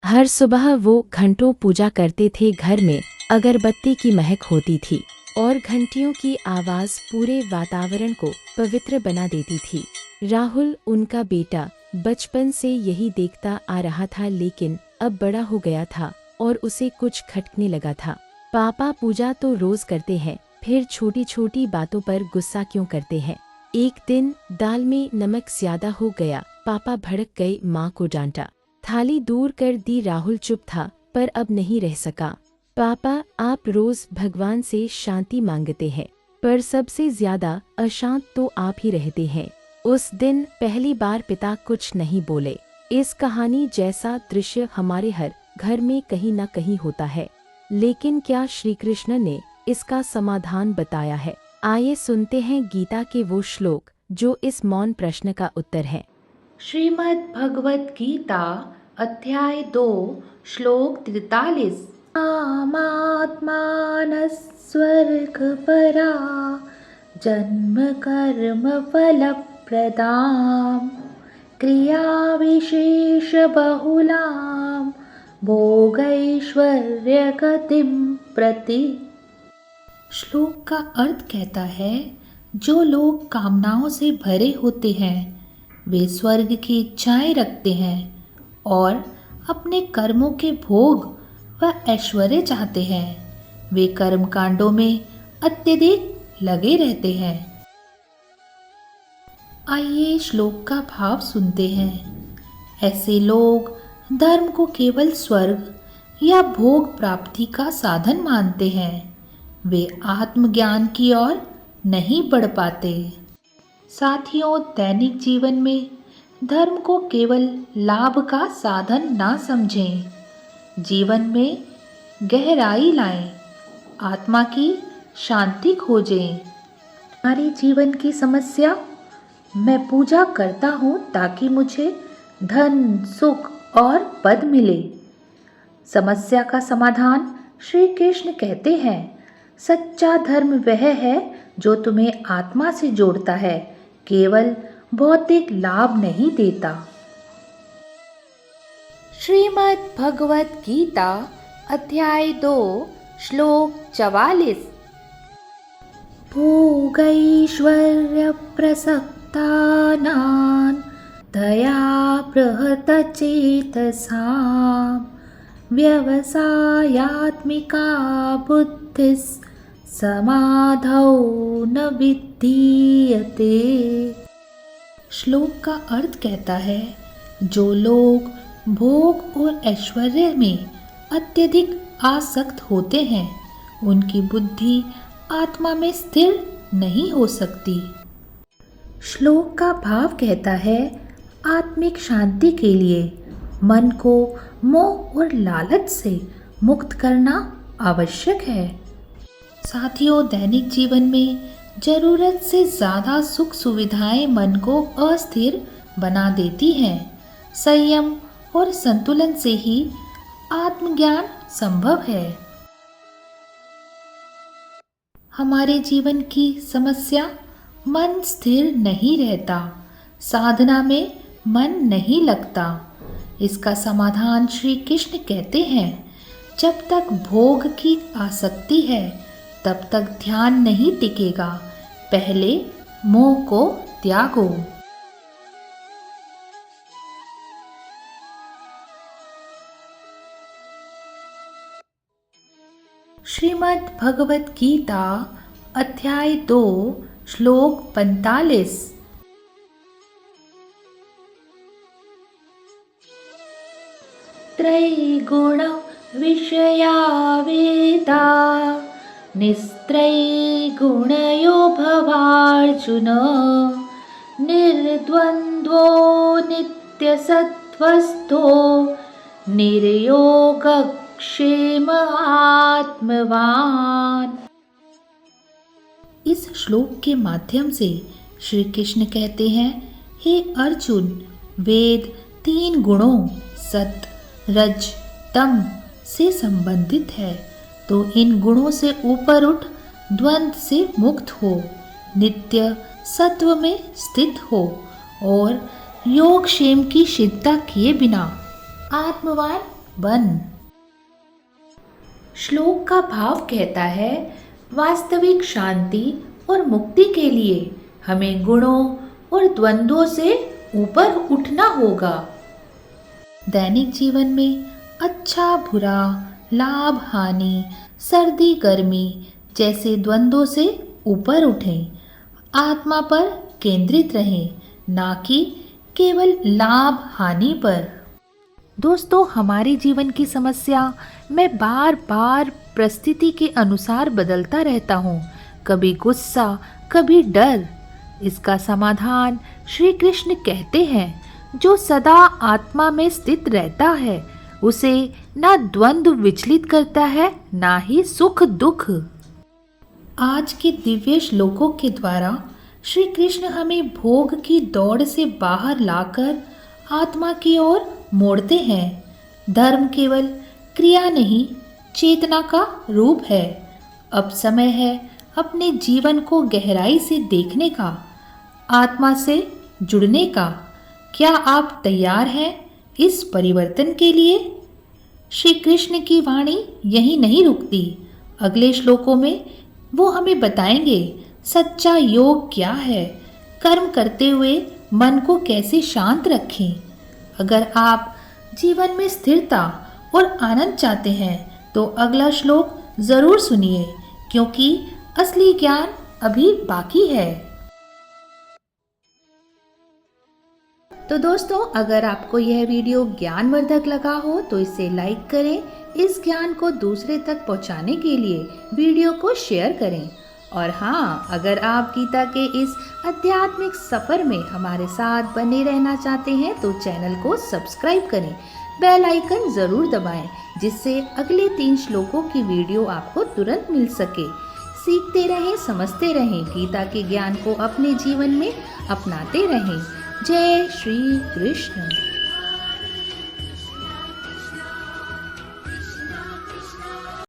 हर सुबह वो घंटों पूजा करते थे। घर में अगरबत्ती की महक होती थी और घंटियों की आवाज़ पूरे वातावरण को पवित्र बना देती थी। राहुल, उनका बेटा, बचपन से यही देखता आ रहा था, लेकिन अब बड़ा हो गया था और उसे कुछ खटकने लगा था। पापा पूजा तो रोज करते हैं, फिर छोटी छोटी बातों पर गुस्सा क्यों करते हैं? एक दिन दाल में नमक ज्यादा हो गया। पापा भड़क गए, माँ को डांटा, थाली दूर कर दी। राहुल चुप था, पर अब नहीं रह सका। पापा, आप रोज भगवान से शांति मांगते हैं, पर सबसे ज्यादा अशांत तो आप ही रहते हैं। उस दिन पहली बार पिता कुछ नहीं बोले। इस कहानी जैसा दृश्य हमारे हर घर में कहीं न कहीं होता है, लेकिन क्या श्री कृष्ण ने इसका समाधान बताया है? आइए सुनते हैं गीता के वो श्लोक जो इस मौन प्रश्न का उत्तर है। श्रीमद् भगवत गीता अध्याय 2 श्लोक 43। आत्मान स्वर्ग परा जन्म कर्म फल प्रदाम क्रिया विशेष बहुलाम भोगैश्वर्य गतिम प्रति। श्लोक का अर्थ कहता है, जो लोग कामनाओं से भरे होते हैं वे स्वर्ग की इच्छाएं रखते हैं और अपने कर्मों के भोग व ऐश्वर्य चाहते हैं। वे कर्म कांडों में अत्यधिक लगे रहते हैं। आइए श्लोक का भाव सुनते हैं। ऐसे लोग धर्म को केवल स्वर्ग या भोग प्राप्ति का साधन मानते हैं। वे आत्मज्ञान की ओर नहीं बढ़ पाते। साथियों, दैनिक जीवन में धर्म को केवल लाभ का साधन ना समझें। जीवन में गहराई लाएं, आत्मा की शांति खोजें। हमारे जीवन की समस्या, मैं पूजा करता हूँ ताकि मुझे धन, सुख और पद मिले। समस्या का समाधान श्री कृष्ण कहते हैं, सच्चा धर्म वह है जो तुम्हें आत्मा से जोड़ता है, केवल भौतिक लाभ नहीं देता। श्रीमद् भगवत गीता अध्याय 2 श्लोक 44। भोगैश्वर्य प्रसक्तानां दया प्रहत चेतसां व्यवसायात्मिका बुद्धिः समाधौ न विधीयते। श्लोक का अर्थ कहता है, जो लोग भोग और ऐश्वर्य में अत्यधिक आसक्त होते हैं उनकी बुद्धि आत्मा में स्थिर नहीं हो सकती। श्लोक का भाव कहता है, आत्मिक शांति के लिए मन को मोह और लालच से मुक्त करना आवश्यक है। साथियों, दैनिक जीवन में जरूरत से ज़्यादा सुख सुविधाएं मन को अस्थिर बना देती हैं। संयम और संतुलन से ही आत्मज्ञान संभव है। हमारे जीवन की समस्या, मन स्थिर नहीं रहता, साधना में मन नहीं लगता। इसका समाधान श्री कृष्ण कहते हैं, जब तक भोग की आसक्ति है तब तक ध्यान नहीं टिकेगा। पहले मोह को त्यागो। श्रीमद् भगवत गीता अध्याय 2 श्लोक 45। त्रैगुण विषया वेदा निस्त्रैगुणयो भवार्जुन निर्द्वन्द्वो नित्यसत्त्वस्थो निर्योगक्षेम आत्मवान। इस श्लोक के माध्यम से श्री कृष्ण कहते हैं, हे अर्जुन, वेद 3 गुणों सत, रज, तम से संबंधित है, तो इन गुणों से ऊपर उठ द्वंद्व से मुक्त हो, नित्य सत्व में स्थित हो और योग क्षेम की चिंता किए बिना आत्मवान बन। श्लोक का भाव कहता है, वास्तविक शांति और मुक्ति के लिए हमें गुणों और द्वंद्वों से ऊपर उठना होगा। दैनिक जीवन में अच्छा बुरा, लाभ हानि, सर्दी गर्मी जैसे द्वंद्वों से ऊपर उठें। आत्मा पर केंद्रित रहें, ना कि केवल लाभ हानि पर। दोस्तों, हमारे जीवन की समस्या में बार बार परिस्थिति के अनुसार बदलता रहता हूँ। कभी गुस्सा, कभी डर। इसका समाधान श्री कृष्ण कहते हैं, जो सदा आत्मा में स्थित रहता है उसे ना द्वंद्व विचलित करता है, ना ही सुख दुख। आज के दिव्य श्लोकों के द्वारा श्री कृष्ण हमें भोग की दौड़ से बाहर लाकर आत्मा की ओर मोड़ते हैं। धर्म केवल क्रिया नहीं, चेतना का रूप है। अब समय है अपने जीवन को गहराई से देखने का, आत्मा से जुड़ने का। क्या आप तैयार हैं इस परिवर्तन के लिए? श्री कृष्ण की वाणी यहीं नहीं रुकती। अगले श्लोकों में वो हमें बताएंगे सच्चा योग क्या है, कर्म करते हुए मन को कैसे शांत रखें। अगर आप जीवन में स्थिरता और आनंद चाहते हैं तो अगला श्लोक जरूर सुनिए, क्योंकि असली ज्ञान अभी बाकी है। तो दोस्तों, अगर आपको यह वीडियो ज्ञानवर्धक लगा हो तो इसे लाइक करें। इस ज्ञान को दूसरे तक पहुंचाने के लिए वीडियो को शेयर करें। और हाँ, अगर आप गीता के इस आध्यात्मिक सफ़र में हमारे साथ बने रहना चाहते हैं तो चैनल को सब्सक्राइब करें, बेल आइकन ज़रूर दबाएं, जिससे अगले 3 श्लोकों की वीडियो आपको तुरंत मिल सके। सीखते रहें, समझते रहें, गीता के ज्ञान को अपने जीवन में अपनाते रहें। जय श्री कृष्ण।